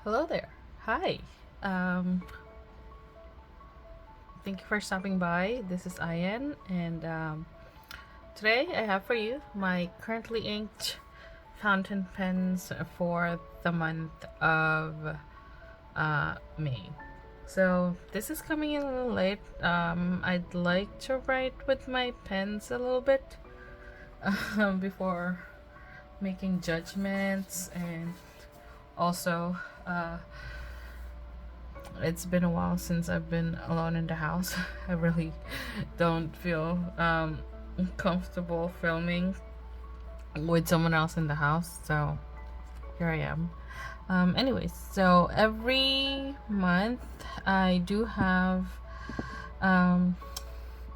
Hello there. Hi. Um, Thank you for stopping by. This is Ayan, and today I have for you my currently inked fountain pens for the month of May. So this is coming in a little late. I'd like to write with my pens a little bit before making judgments, and also it's been a while since I've been alone in the house. I really don't feel comfortable filming with someone else in the house, so here I am. Anyways, so every month I do have um,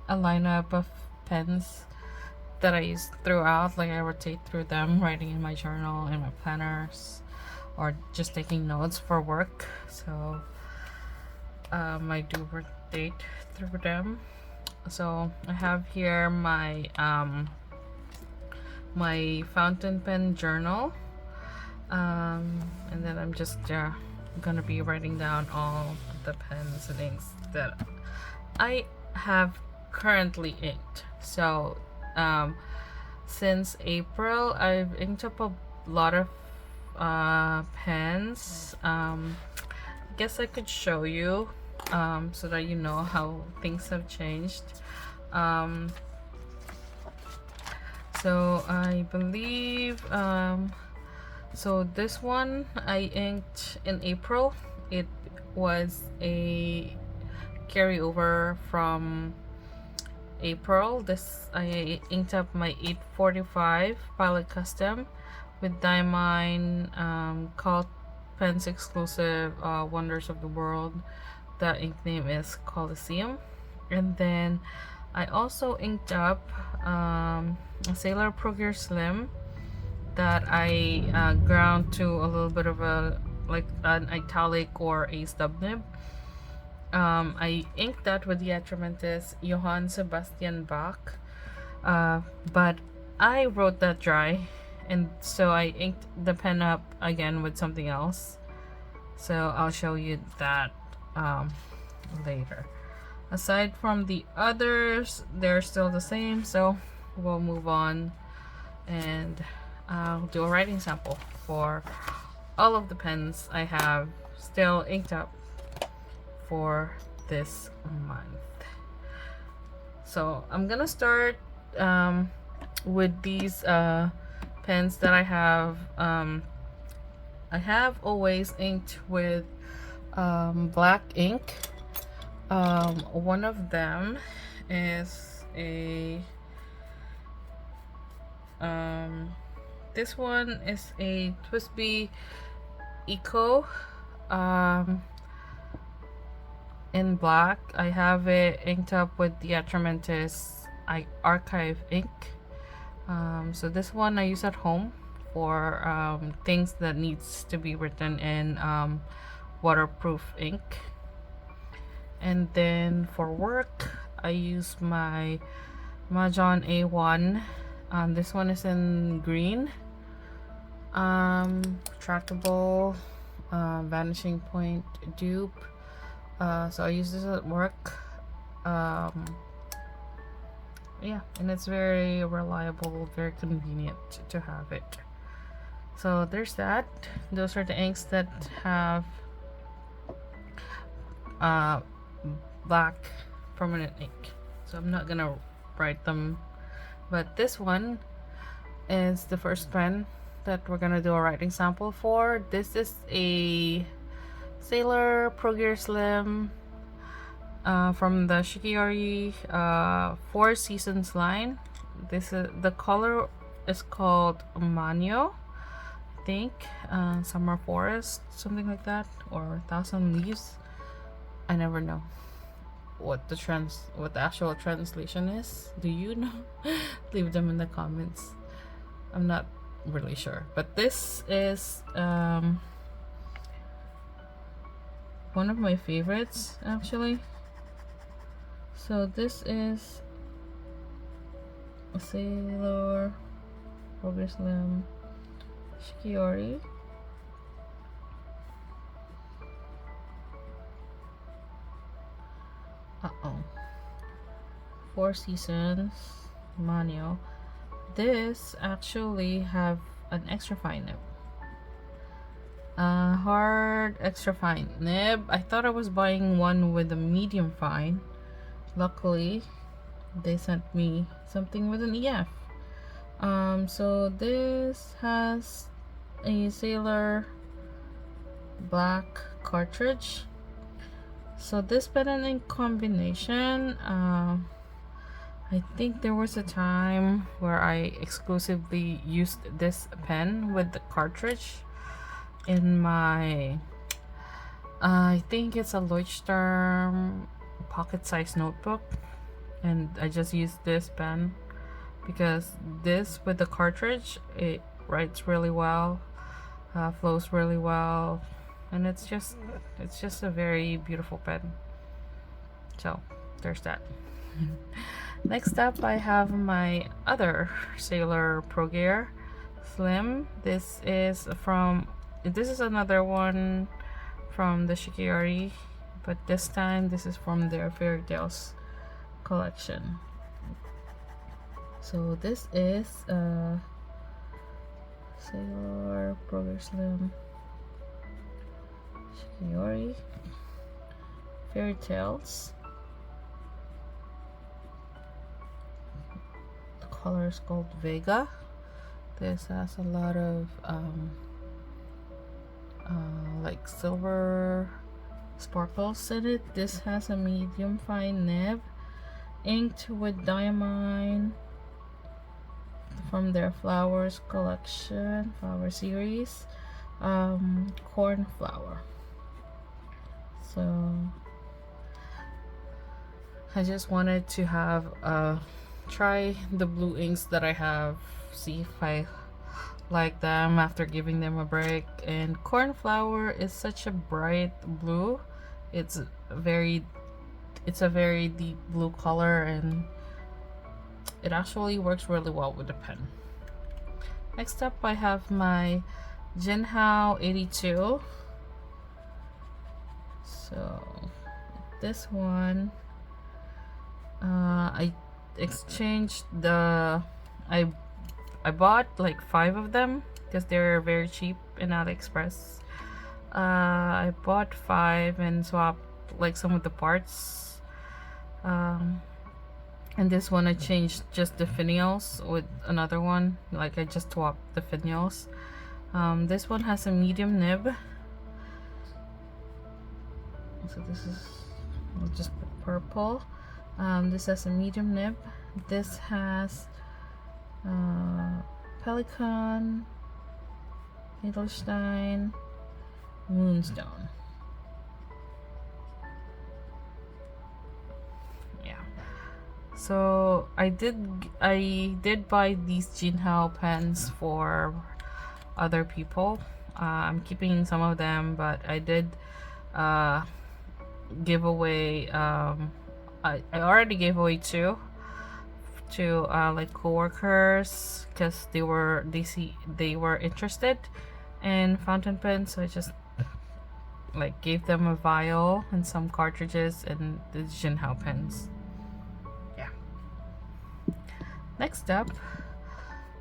a lineup of pens that I use throughout. Like I rotate through them, writing in my journal, in my planners, or just taking notes for work. So I do rotate through them. So I have here my my fountain pen journal, and then I'm just gonna be writing down all the pens and inks that I have currently inked. So since April I've inked up a lot of pens. I guess I could show you so that you know how things have changed. Um, so I believe so this one I inked in April. It was a carryover from April. This I inked up my 845 Pilot Custom with Diamine Cult Pens exclusive Wonders of the World. The ink name is Coliseum. And then I also inked up a Sailor Pro Slim that I ground to a little bit of a like an italic or a stub nib. I inked that with the Atramentis Johann Sebastian Bach, but I wrote that dry, and so I inked the pen up again with something else. So I'll show you that later. Aside from the others, they're still the same, so we'll move on, and I'll do a writing sample for all of the pens I have still inked up for this month. So I'm gonna start with these pens that I have. I have always inked with black ink. One of them is a this one is a Twisby Eco in black. I have it inked up with the Atramentis Archive ink. So this one I use at home for things that needs to be written in waterproof ink. And then for work I use my Mahjong A1. This one is in green. Trackable vanishing point dupe. So I use this at work. Yeah, and it's very reliable, very convenient to have it. So there's that. Those are the inks that have black permanent ink, so I'm not gonna write them, but this one is the first pen that we're gonna do a writing sample for. This is a Sailor Pro Slim from the Shikiori Four Seasons line. This is the color is called Manyo, I think. Summer Forest, something like that, or Thousand Leaves. I never know what the actual translation is. Do you know? Leave them in the comments. I'm not really sure, but this is one of my favorites actually. So this is a Sailor Pro Slim Shikiori. Four Seasons manual. This actually have an extra fine nib. Hard extra fine nib. I thought I was buying one with a medium fine. Luckily, they sent me something with an EF. So this has a Sailor black cartridge. So this pen and ink combination, I think there was a time where I exclusively used this pen with the cartridge in my I think it's a Leuchtturm pocket size notebook, and I just used this pen because this with the cartridge, it writes really well, flows really well, and it's just a very beautiful pen. So there's that. Next up, I have my other Sailor Pro Gear Slim. This is another one from the Shikiyori, but this time this is from their Fairy Tales collection. So this is Sailor Pro Gear Slim Shikiyori Fairy Tales. The color is called Vega. This has a lot of like silver sparkles in it. This has a medium fine nib, inked with diamine from their flowers collection, flower series, cornflower. So I just wanted to have try the blue inks that I have, see if I like them after giving them a break. And cornflower is such a bright blue. It's a very deep blue color, and it actually works really well with the pen. Next up, I have my Jinhao 82. So this one, I exchanged I bought like 5 of them because they're very cheap in AliExpress. I bought 5 and swapped like some of the parts. And this one I changed just the finials with another one. Like I just swapped the finials. This one has a medium nib. So this is, I'll just put purple. This has a medium nib. This has Pelican, Edelstein, Moonstone. Yeah. So I did buy these Jinhao pens for other people. I'm keeping some of them, but I did give away. I already gave away 2 to like coworkers because they were interested in fountain pens, so I just like gave them a vial and some cartridges and the Jinhao pens. Yeah. Next up,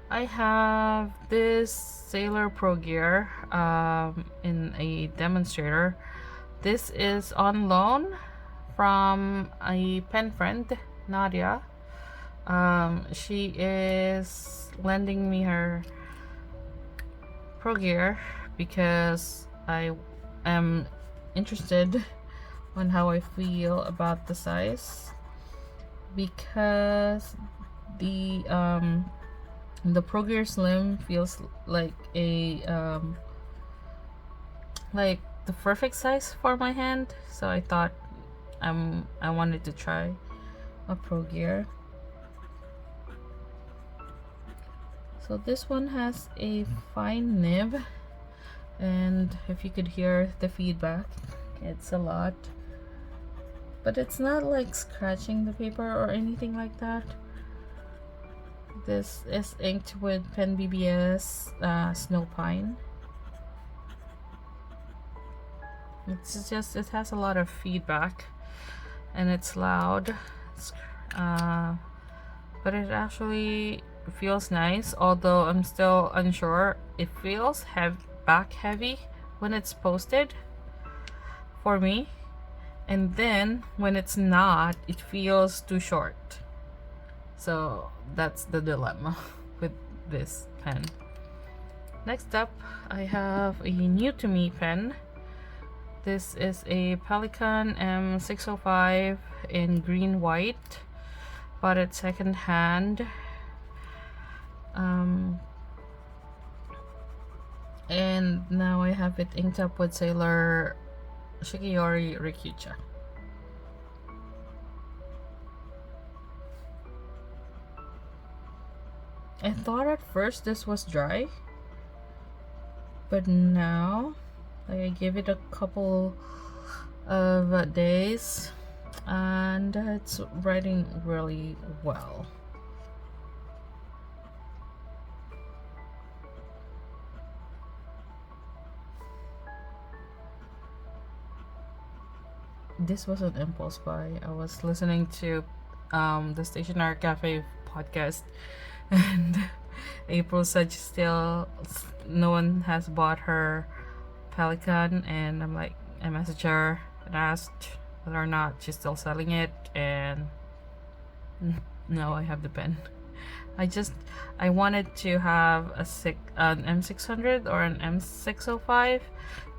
I have this Sailor Pro Gear in a demonstrator. This is on loan from a pen friend, Nadia. She is lending me her Pro Gear because I am interested on how I feel about the size, because the Pro Gear Slim feels like a like the perfect size for my hand, so I thought I wanted to try a Pro Gear. So this one has a fine nib, and if you could hear the feedback, it's a lot, but it's not like scratching the paper or anything like that. This is inked with Pen BBS Snow Pine. It's just, it has a lot of feedback and it's loud. but it actually feels nice, although I'm still unsure. It feels back heavy when it's posted for me, and then when it's not, it feels too short. So that's the dilemma with this pen. Next up, I have a new to me pen. This is a Pelikan M605 in green white. Bought it second hand. And now I have it inked up with Sailor Shikiori Rikucha. I thought at first this was dry, but now I gave it a couple of days and it's writing really well. This was an impulse buy. I was listening to the Stationery Cafe podcast, and April said still no one has bought her Pelikan, and I messaged her and asked whether or not she's still selling it, and no, I have the pen. I wanted to have an M600 or an M605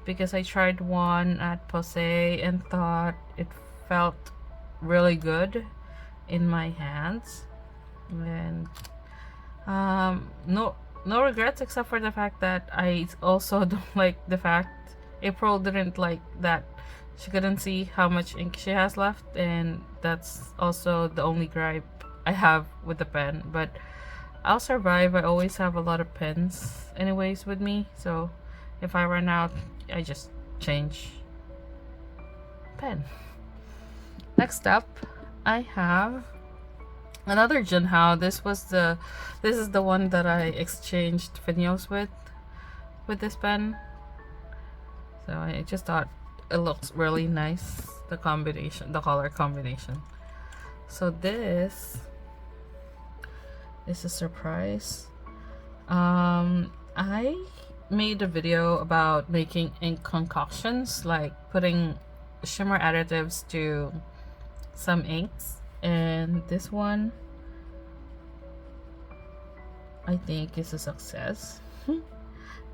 because I tried one at Pose and thought it felt really good in my hands, and no regrets except for the fact that I also don't like the fact April didn't like that she couldn't see how much ink she has left, and that's also the only gripe I have with the pen. But I'll survive. I always have a lot of pens anyways with me, so if I run out, I just change pen. Next up, I have another Junhao. This is the one that I exchanged videos with this pen. So I just thought it looks really nice, the color combination. So this is a surprise. I made a video about making ink concoctions, like putting shimmer additives to some inks, and this one I think is a success.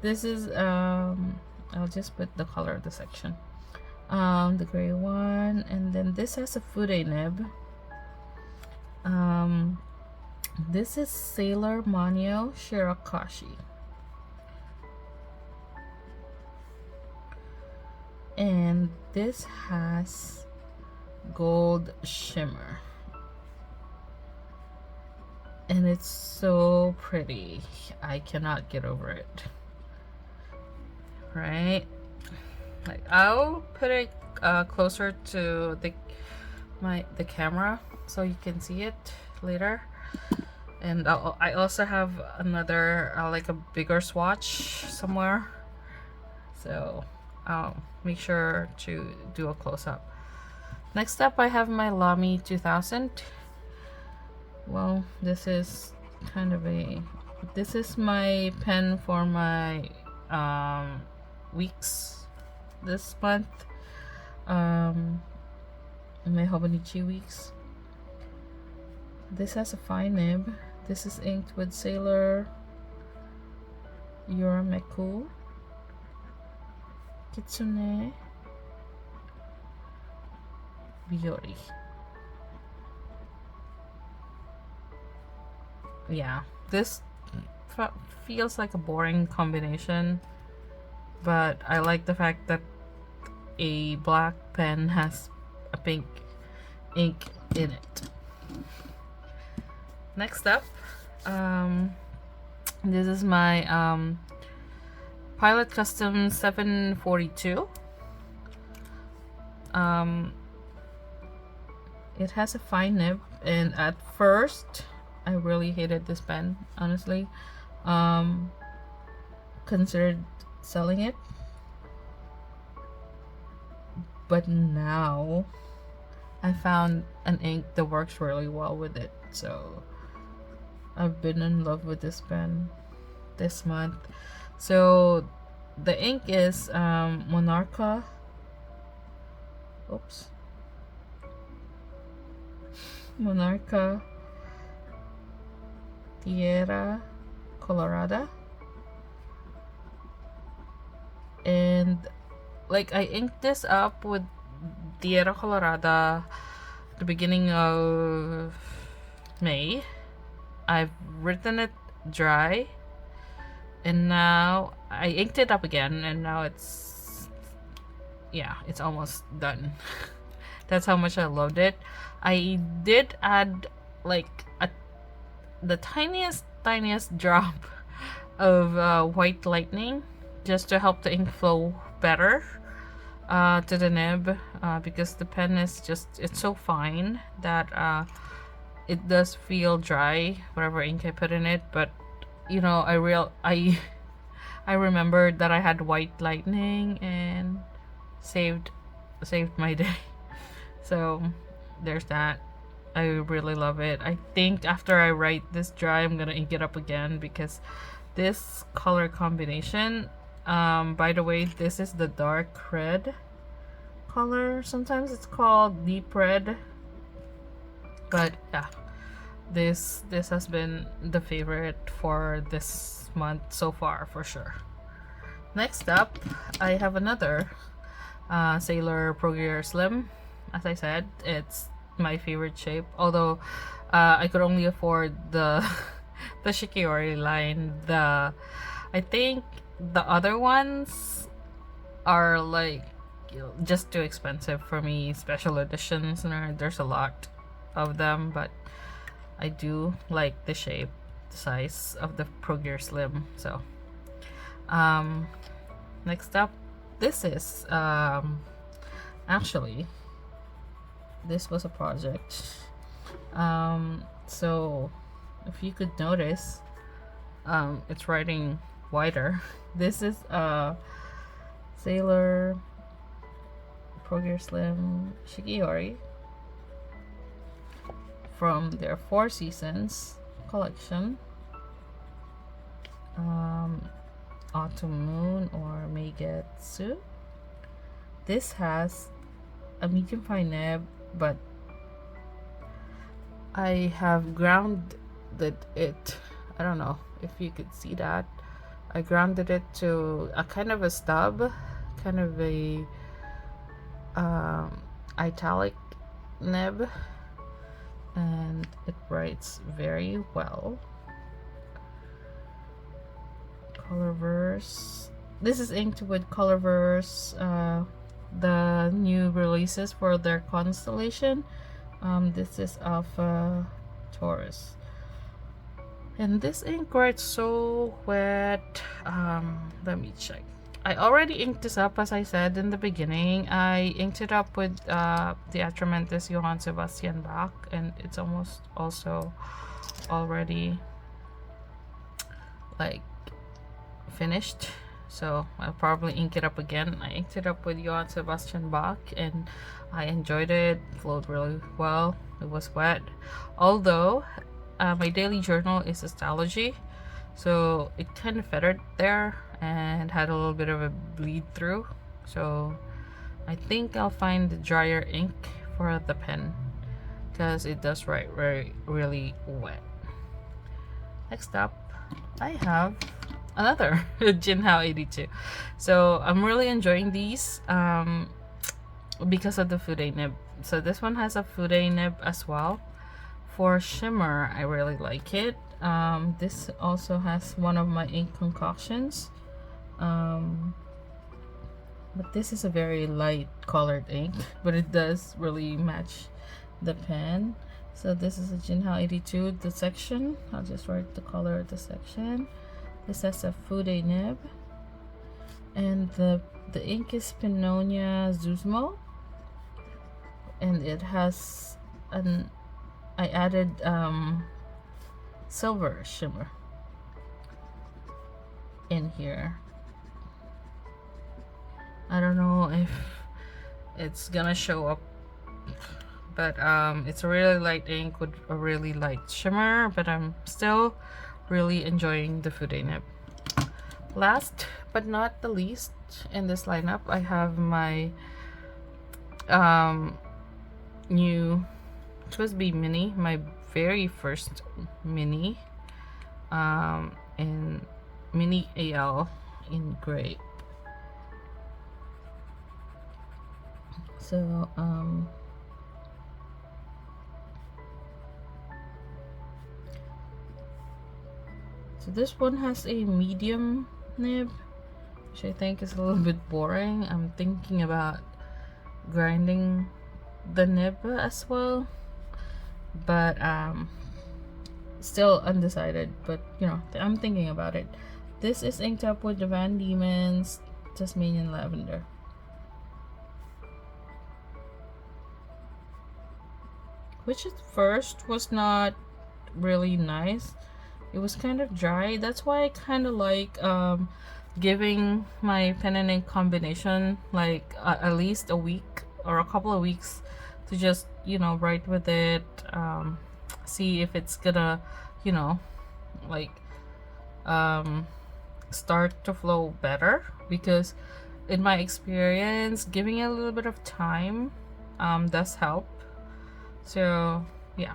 This is I'll just put the color of the section, the gray one, and then this has a fude nib. This is Sailor Manyo Shirakashi, and this has gold shimmer, and it's so pretty. I cannot get over it. Right, like I'll put it closer to the camera so you can see it later. And I also have another like a bigger swatch somewhere, so I'll make sure to do a close-up. Next up, I have my Lamy 2000. Well, this is my pen for my weeks this month, my Hobonichi weeks. This has a fine nib. This is inked with Sailor Yurameku Kitsune Biyori. Yeah, this feels like a boring combination, but I like the fact that a black pen has a pink ink in it. Next up, this is my Pilot Custom 742. It has a fine nib, and at first I really hated this pen, honestly. Considered selling it, but now I found an ink that works really well with it, so I've been in love with this pen this month. So the ink is Monarca. Oops. Monarca Tierra Colorada. And like I inked this up with Tierra Colorada the beginning of May. I've written it dry, and now I inked it up again, and now it's almost done. That's how much I loved it. I did add like the tiniest drop of white lightning just to help the ink flow better to the nib, because the pen is it's so fine that it does feel dry whatever ink I put in it. But you know, I remembered that I had white lightning and saved my day. So there's that. I really love it. I think after I write this dry, I'm gonna ink it up again, because this color combination, by the way, this is the dark red color. Sometimes it's called deep red, but yeah, this has been the favorite for this month so far for sure. Next up, I have another Sailor Pro Gear Slim. As I said, it's my favorite shape, although I could only afford the the Shikiori line. I think the other ones are like just too expensive for me, special editions, and there's a lot of them, but I do like the shape, the size of the Pro Gear Slim. So next up, this is actually, this was a project. So if you could notice, it's writing wider. This is Sailor Pro Gear Slim Shikiori from their 4 Seasons collection. Autumn Moon or Meigetsu. This has a medium fine nib, but I have grounded it. I don't know if you could see that. I grounded it to a kind of a stub, kind of a italic nib, and it writes very well. Colorverse. This is inked with Colorverse, the new releases for their constellation. This is Alpha Taurus, and this ink writes so wet. Let me check. I already inked this up, as I said in the beginning. I inked it up with the Atramentis Johann Sebastian Bach, and it's almost also already like finished, so I'll probably ink it up again. I inked it up with Johann Sebastian Bach, and I enjoyed it. Flowed really well. It was wet, although my daily journal is astrology, so it kind of fettered there and had a little bit of a bleed through. So I think I'll find the drier ink for the pen, because it does write really wet. Next up, I have another Jinhao 82. So I'm really enjoying these because of the fude nib. So this one has a fude nib as well. For shimmer, I really like it. This also has one of my ink concoctions, but this is a very light colored ink, but it does really match the pen. So this is a Jinhao 82, the section. I'll just write the color of the section. This has a fude nib, and the ink is Pinonia Zuzmo, and it has I added silver shimmer in here. I don't know if it's gonna show up but it's a really light ink with a really light shimmer, but I'm still really enjoying the Fude nib. Last but not the least in this lineup, I have my new Swiss B mini, my very first mini, in mini AL in gray. So so this one has a medium nib, which I think is a little bit boring. I'm thinking about grinding the nib as well, but still undecided, but you know, I'm thinking about it. This is inked up with the Van Diemen's Tasmanian Lavender. Which at first was not really nice. It was kind of dry. That's why I kind of like giving my pen and ink combination like at least a week or a couple of weeks to just, you know, write with it, see if it's gonna, you know, like start to flow better, because in my experience giving it a little bit of time does help. So yeah,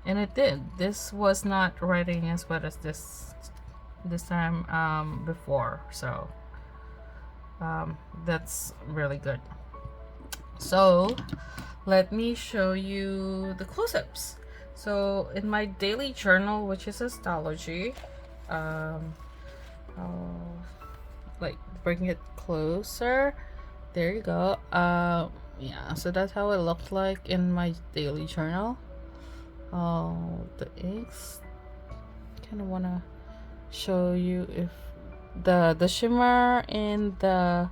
and it did. This was not writing as wet as this time before, so that's really good. So let me show you the close-ups. So in my daily journal, which is astrology, I'll like bring it closer. There you go. Yeah, so that's how it looked like in my daily journal. The inks, kind of want to show you if the shimmer in the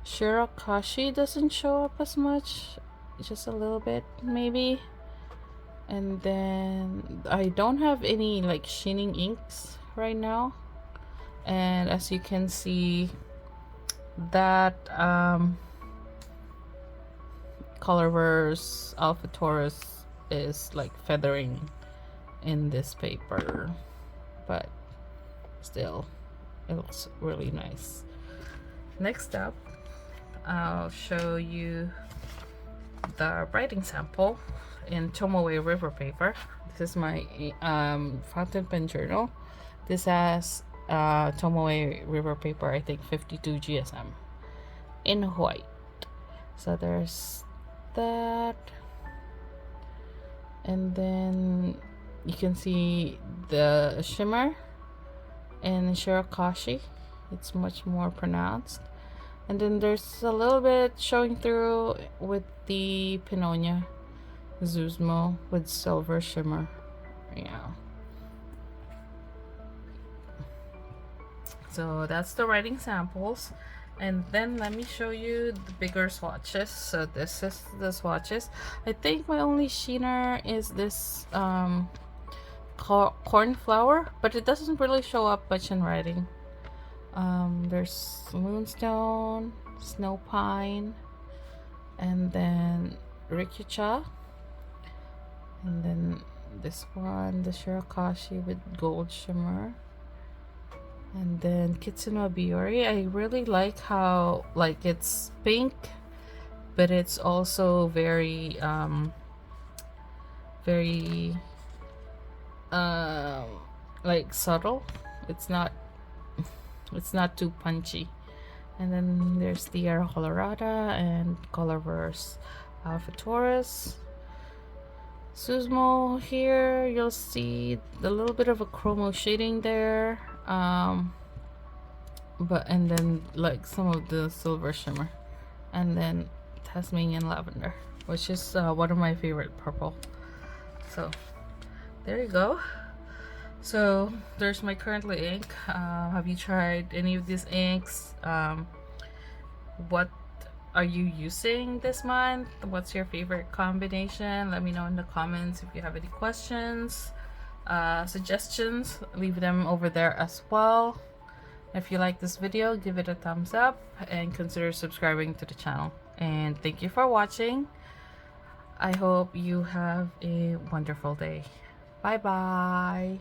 Shirakashi doesn't show up as much, just a little bit maybe. And then I don't have any like sheening inks right now, and as you can see, that Colorverse Alpha Taurus is like feathering in this paper, but still it looks really nice. Next up, I'll show you the writing sample in Tomoe River paper. This is my fountain pen journal. This has Tomoe River paper, I think 52 GSM in white. So there's that, and then you can see the shimmer in Shirakashi. It's much more pronounced, and then there's a little bit showing through with the Pinonia Zuzmo with silver shimmer. Yeah, so that's the writing samples. And then let me show you the bigger swatches. So this is the swatches. I think my only sheener is this cornflower, but it doesn't really show up much in writing. There's moonstone, snow pine, and then rikyucha, and then this one, the Shirakashi with gold shimmer. And then Kitsune Biori. I really like how like it's pink, but it's also very like subtle. It's not too punchy. And then there's Tierra Colorada and Colorverse Alpha Taurus. Susmo here, you'll see a little bit of a chromo shading there, but and then like some of the silver shimmer, and then Tasmanian Lavender, which is one of my favorite purple. So there you go. So there's my currently ink. Have you tried any of these inks? What are you using this month? What's your favorite combination? Let me know in the comments. If you have any questions, suggestions, leave them over there as well. If you like this video, give it a thumbs up and consider subscribing to the channel. And thank you for watching. I hope you have a wonderful day. Bye bye.